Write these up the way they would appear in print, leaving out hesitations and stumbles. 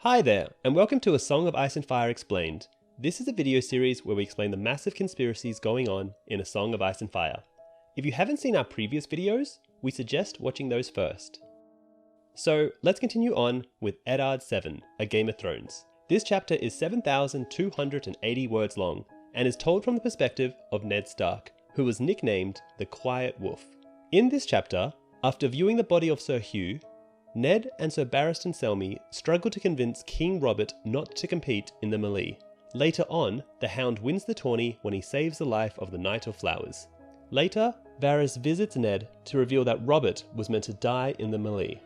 Hi there, and welcome to A Song of Ice and Fire Explained. This is a video series where we explain the massive conspiracies going on in A Song of Ice and Fire. If you haven't seen our previous videos, we suggest watching those first. So let's continue on with Eddard VII, A Game of Thrones. This chapter is 7,280 words long, and is told from the perspective of Ned Stark, who was nicknamed the Quiet Wolf. In this chapter, after viewing the body of Sir Hugh, Ned and Sir Barristan Selmy struggle to convince King Robert not to compete in the melee. Later on, the Hound wins the tourney when he saves the life of the Knight of Flowers. Later, Varys visits Ned to reveal that Robert was meant to die in the melee.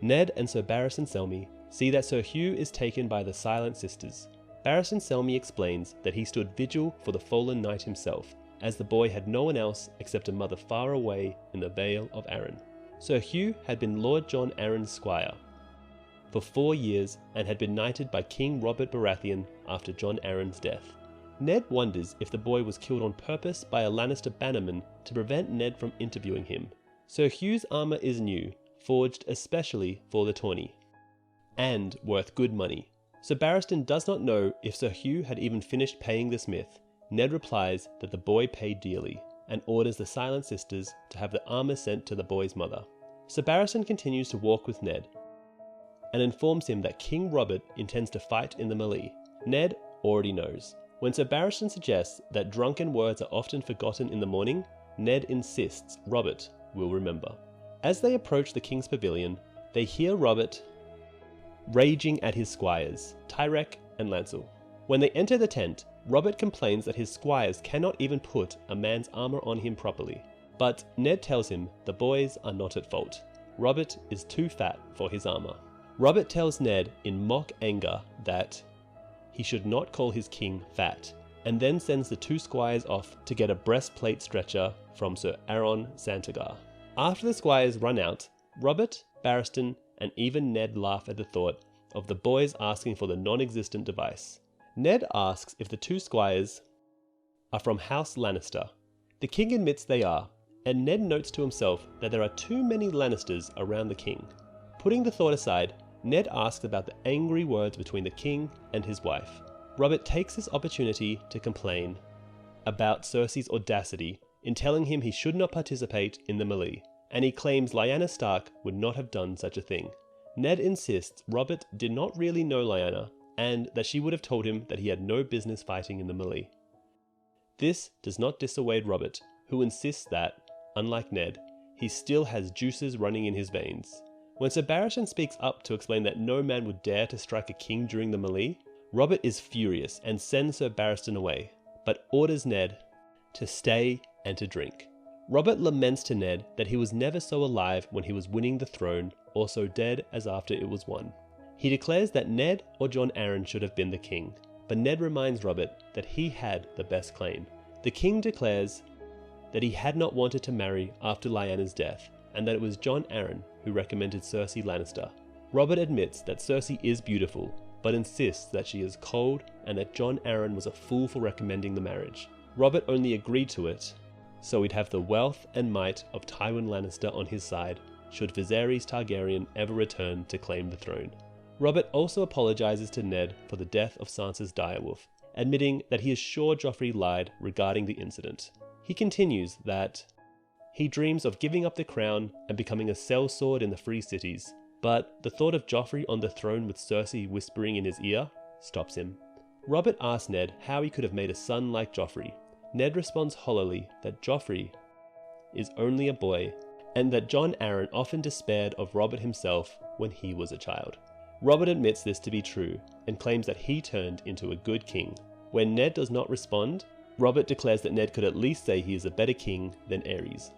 Ned and Sir Barristan Selmy see that Sir Hugh is taken by the Silent Sisters. Barristan Selmy explains that he stood vigil for the fallen knight himself, as the boy had no one else except a mother far away in the Vale of Arryn. Sir Hugh had been Lord John Arryn's squire for 4 years and had been knighted by King Robert Baratheon after John Arryn's death. Ned wonders if the boy was killed on purpose by a Lannister bannerman to prevent Ned from interviewing him. Sir Hugh's armour is new, forged especially for the tourney, and worth good money. Sir Barristan does not know if Sir Hugh had even finished paying the smith. Ned replies that the boy paid dearly, and orders the Silent Sisters to have the armour sent to the boy's mother. Sir Barristan continues to walk with Ned, and informs him that King Robert intends to fight in the melee. Ned already knows. When Sir Barristan suggests that drunken words are often forgotten in the morning, Ned insists Robert will remember. As they approach the King's Pavilion, they hear Robert raging at his squires, Tyrek and Lancel. When they enter the tent, Robert complains that his squires cannot even put a man's armour on him properly. But Ned tells him the boys are not at fault. Robert is too fat for his armour. Robert tells Ned in mock anger that he should not call his king fat, and then sends the 2 squires off to get a breastplate stretcher from Sir Aron Santagar. After the squires run out, Robert, Barristan, and even Ned laugh at the thought of the boys asking for the non-existent device. Ned asks if the 2 squires are from House Lannister. The king admits they are, and Ned notes to himself that there are too many Lannisters around the king. Putting the thought aside, Ned asks about the angry words between the king and his wife. Robert takes this opportunity to complain about Cersei's audacity in telling him he should not participate in the melee, and he claims Lyanna Stark would not have done such a thing. Ned insists Robert did not really know Lyanna, and that she would have told him that he had no business fighting in the melee. This does not dissuade Robert, who insists that, unlike Ned, he still has juices running in his veins. When Sir Barristan speaks up to explain that no man would dare to strike a king during the melee, Robert is furious and sends Sir Barristan away, but orders Ned to stay and to drink. Robert laments to Ned that he was never so alive when he was winning the throne, or so dead as after it was won. He declares that Ned or Jon Arryn should have been the king, but Ned reminds Robert that he had the best claim. The king declares that he had not wanted to marry after Lyanna's death, and that it was Jon Arryn who recommended Cersei Lannister. Robert admits that Cersei is beautiful, but insists that she is cold and that Jon Arryn was a fool for recommending the marriage. Robert only agreed to it so he'd have the wealth and might of Tywin Lannister on his side should Viserys Targaryen ever return to claim the throne. Robert also apologizes to Ned for the death of Sansa's direwolf, admitting that he is sure Joffrey lied regarding the incident. He continues that he dreams of giving up the crown and becoming a sellsword in the free cities, but the thought of Joffrey on the throne with Cersei whispering in his ear stops him. Robert asks Ned how he could have made a son like Joffrey. Ned responds hollowly that Joffrey is only a boy, and that Jon Arryn often despaired of Robert himself when he was a child. Robert admits this to be true, and claims that he turned into a good king. When Ned does not respond, Robert declares that Ned could at least say he is a better king than Aerys.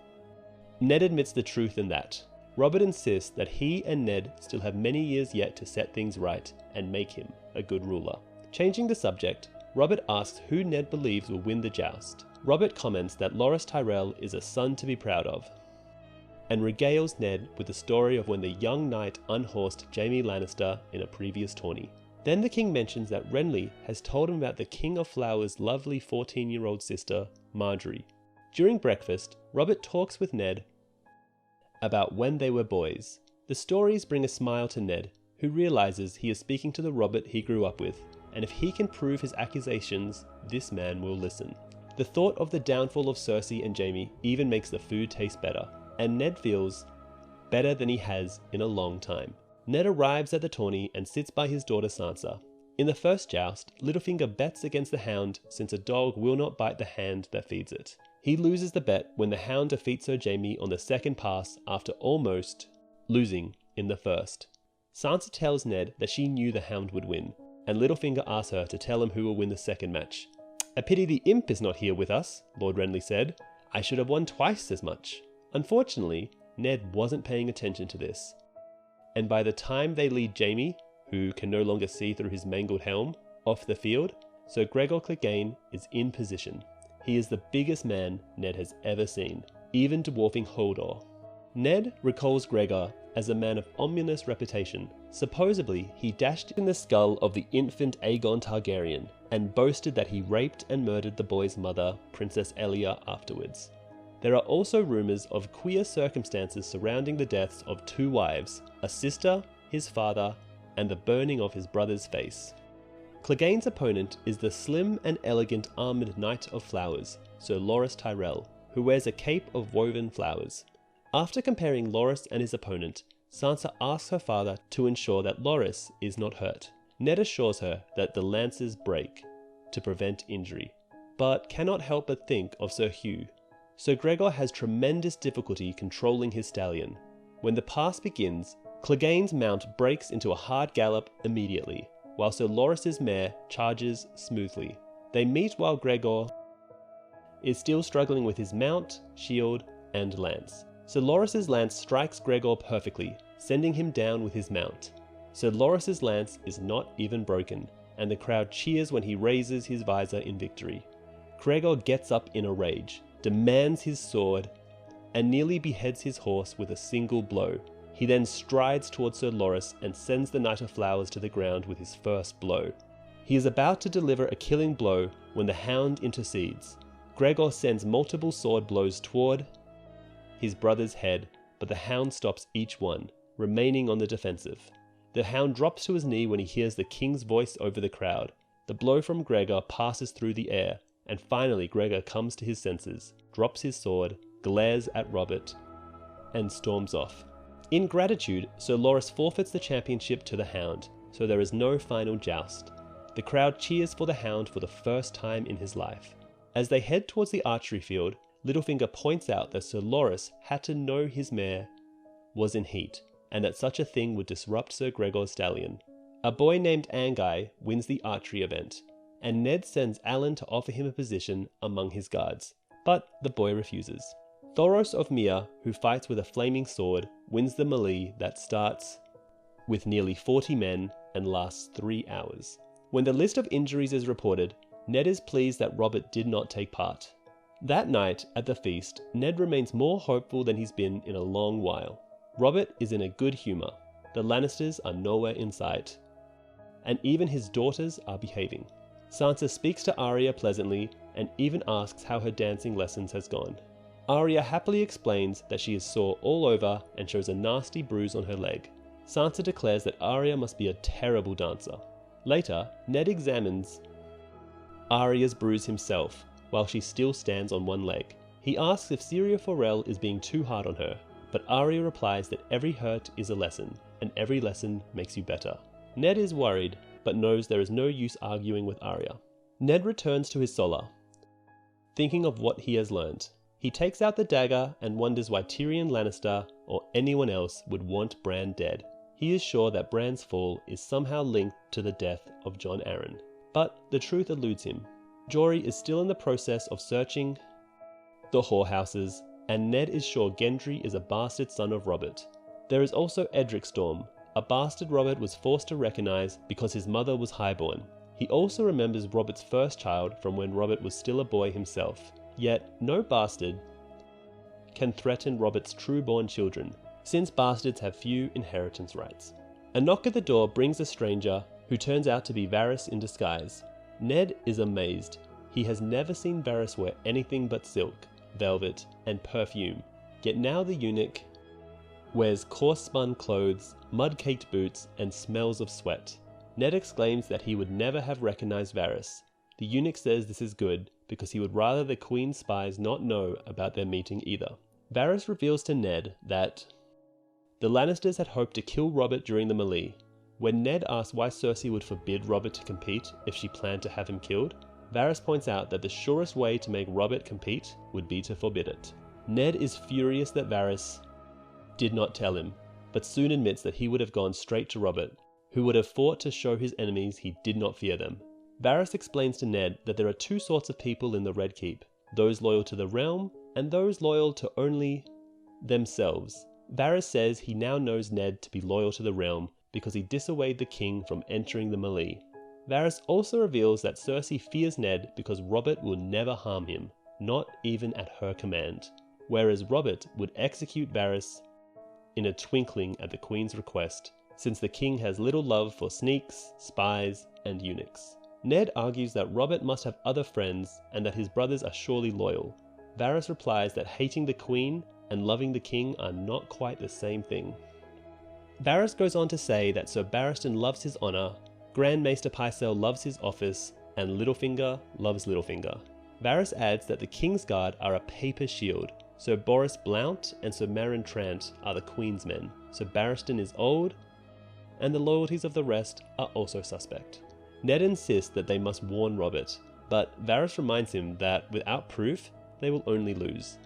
Ned admits the truth in that. Robert insists that he and Ned still have many years yet to set things right and make him a good ruler. Changing the subject, Robert asks who Ned believes will win the joust. Robert comments that Loras Tyrell is a son to be proud of, and regales Ned with the story of when the young knight unhorsed Jaime Lannister in a previous tourney. Then the king mentions that Renly has told him about the King of Flowers' lovely 14-year-old sister, Marjorie. During breakfast, Robert talks with Ned about when they were boys. The stories bring a smile to Ned, who realizes he is speaking to the Robert he grew up with, and if he can prove his accusations, this man will listen. The thought of the downfall of Cersei and Jaime even makes the food taste better, and Ned feels better than he has in a long time. Ned arrives at the tourney and sits by his daughter Sansa. In the first joust, Littlefinger bets against the Hound since a dog will not bite the hand that feeds it. He loses the bet when the Hound defeats Sir Jaime on the second pass after almost losing in the first. Sansa tells Ned that she knew the Hound would win, and Littlefinger asks her to tell him who will win the second match. "A pity the imp is not here with us," Lord Renly said. "I should have won twice as much." Unfortunately, Ned wasn't paying attention to this. And by the time they lead Jaime, who can no longer see through his mangled helm, off the field, Sir Gregor Clegane is in position. He is the biggest man Ned has ever seen, even dwarfing Hodor. Ned recalls Gregor as a man of ominous reputation. Supposedly, he dashed in the skull of the infant Aegon Targaryen, and boasted that he raped and murdered the boy's mother, Princess Elia, afterwards. There are also rumours of queer circumstances surrounding the deaths of 2 wives, a sister, his father, and the burning of his brother's face. Clegane's opponent is the slim and elegant armoured Knight of Flowers, Sir Loras Tyrell, who wears a cape of woven flowers. After comparing Loras and his opponent, Sansa asks her father to ensure that Loras is not hurt. Ned assures her that the lances break to prevent injury, but cannot help but think of Sir Hugh. Sir Gregor has tremendous difficulty controlling his stallion. When the pass begins, Clegane's mount breaks into a hard gallop immediately, while Sir Loras's mare charges smoothly. They meet while Gregor is still struggling with his mount, shield, and lance. Sir Loras's lance strikes Gregor perfectly, sending him down with his mount. Sir Loras's lance is not even broken, and the crowd cheers when he raises his visor in victory. Gregor gets up in a rage, demands his sword, and nearly beheads his horse with a single blow. He then strides towards Sir Loras and sends the Knight of Flowers to the ground with his first blow. He is about to deliver a killing blow when the Hound intercedes. Gregor sends multiple sword blows toward his brother's head, but the Hound stops each one, remaining on the defensive. The Hound drops to his knee when he hears the King's voice over the crowd. The blow from Gregor passes through the air, and finally Gregor comes to his senses, drops his sword, glares at Robert, and storms off. In gratitude, Sir Loras forfeits the championship to the Hound, so there is no final joust. The crowd cheers for the Hound for the first time in his life. As they head towards the archery field, Littlefinger points out that Sir Loras had to know his mare was in heat, and that such a thing would disrupt Sir Gregor's stallion. A boy named Angai wins the archery event, and Ned sends Alan to offer him a position among his guards, but the boy refuses. Thoros of Myr, who fights with a flaming sword, wins the melee that starts with nearly 40 men and lasts 3 hours. When the list of injuries is reported, Ned is pleased that Robert did not take part. That night, at the feast, Ned remains more hopeful than he's been in a long while. Robert is in a good humour. The Lannisters are nowhere in sight, and even his daughters are behaving. Sansa speaks to Arya pleasantly and even asks how her dancing lessons has gone. Arya happily explains that she is sore all over and shows a nasty bruise on her leg. Sansa declares that Arya must be a terrible dancer. Later, Ned examines Arya's bruise himself, while she still stands on one leg. He asks if Syria Forel is being too hard on her, but Arya replies that every hurt is a lesson, and every lesson makes you better. Ned is worried, but knows there is no use arguing with Arya. Ned returns to his solar, thinking of what he has learned. He takes out the dagger and wonders why Tyrion Lannister or anyone else would want Bran dead. He is sure that Bran's fall is somehow linked to the death of Jon Arryn, but the truth eludes him. Jory is still in the process of searching the whorehouses, and Ned is sure Gendry is a bastard son of Robert. There is also Edric Storm, a bastard Robert was forced to recognize because his mother was highborn. He also remembers Robert's first child from when Robert was still a boy himself. Yet, no bastard can threaten Robert's true-born children, since bastards have few inheritance rights. A knock at the door brings a stranger, who turns out to be Varys in disguise. Ned is amazed. He has never seen Varys wear anything but silk, velvet, and perfume, yet now the eunuch wears coarse-spun clothes, mud-caked boots, and smells of sweat. Ned exclaims that he would never have recognized Varys. The eunuch says this is good, because he would rather the Queen's spies not know about their meeting either. Varys reveals to Ned that the Lannisters had hoped to kill Robert during the melee. When Ned asks why Cersei would forbid Robert to compete if she planned to have him killed, Varys points out that the surest way to make Robert compete would be to forbid it. Ned is furious that Varys did not tell him, but soon admits that he would have gone straight to Robert, who would have fought to show his enemies he did not fear them. Varys explains to Ned that there are two sorts of people in the Red Keep, those loyal to the realm and those loyal to only themselves. Varys says he now knows Ned to be loyal to the realm because he dissuaded the king from entering the melee. Varys also reveals that Cersei fears Ned because Robert will never harm him, not even at her command, whereas Robert would execute Varys in a twinkling at the Queen's request, since the king has little love for sneaks, spies, and eunuchs. Ned argues that Robert must have other friends and that his brothers are surely loyal. Varys replies that hating the Queen and loving the king are not quite the same thing. Varys goes on to say that Sir Barristan loves his honour, Grand Maester Pycelle loves his office, and Littlefinger loves Littlefinger. Varys adds that the King's Guard are a paper shield. Sir Boris Blount and Sir Meryn Trant are the Queen's men. Sir Barristan is old, and the loyalties of the rest are also suspect. Ned insists that they must warn Robert, but Varys reminds him that without proof, they will only lose.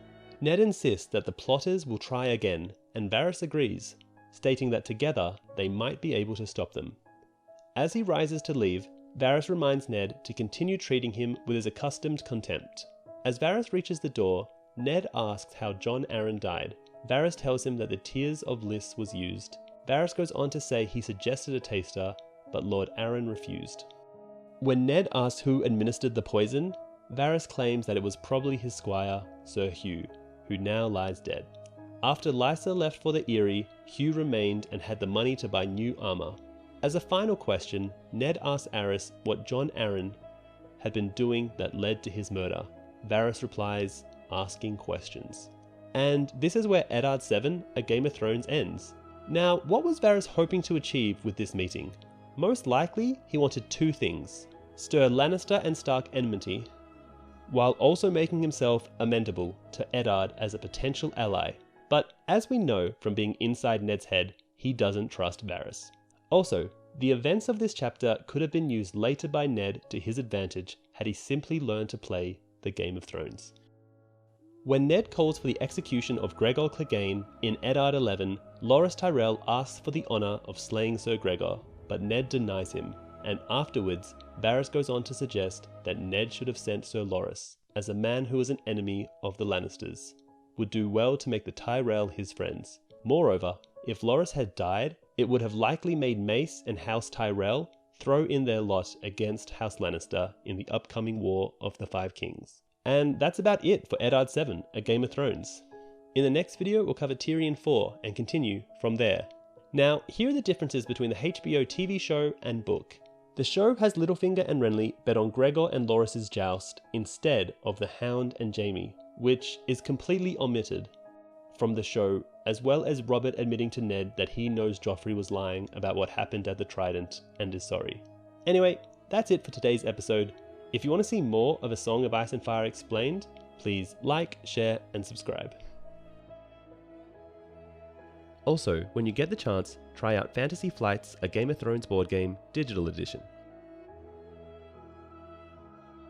Ned insists that the plotters will try again, and Varys agrees, stating that together they might be able to stop them. As he rises to leave, Varys reminds Ned to continue treating him with his accustomed contempt. As Varys reaches the door, Ned asks how Jon Arryn died. Varys tells him that the Tears of Lys was used. Varys goes on to say he suggested a taster, but Lord Arryn refused. When Ned asks who administered the poison, Varys claims that it was probably his squire, Sir Hugh, who now lies dead. After Lysa left for the Eyrie, Hugh remained and had the money to buy new armour. As a final question, Ned asks Arrys what Jon Arryn had been doing that led to his murder. Varys replies, asking questions. And this is where Eddard VII, A Game of Thrones ends. Now, what was Varys hoping to achieve with this meeting? Most likely, he wanted two things: stir Lannister and Stark enmity, while also making himself amenable to Eddard as a potential ally. But as we know from being inside Ned's head, he doesn't trust Varys. Also, the events of this chapter could have been used later by Ned to his advantage had he simply learned to play the Game of Thrones. When Ned calls for the execution of Gregor Clegane in Eddard 11, Loras Tyrell asks for the honour of slaying Sir Gregor, but Ned denies him, and afterwards, Varys goes on to suggest that Ned should have sent Sir Loras, as a man who was an enemy of the Lannisters would do well to make the Tyrell his friends. Moreover, if Loras had died, it would have likely made Mace and House Tyrell throw in their lot against House Lannister in the upcoming War of the Five Kings. And that's about it for Eddard VII, A Game of Thrones. In the next video, we'll cover Tyrion 4 and continue from there. Now, here are the differences between the HBO TV show and book. The show has Littlefinger and Renly bet on Gregor and Loras' joust instead of the Hound and Jaime, which is completely omitted from the show, as well as Robert admitting to Ned that he knows Joffrey was lying about what happened at the Trident and is sorry. Anyway, that's it for today's episode. If you want to see more of A Song of Ice and Fire explained, please like, share, and subscribe. Also, when you get the chance, try out Fantasy Flight's A Game of Thrones board game, digital edition.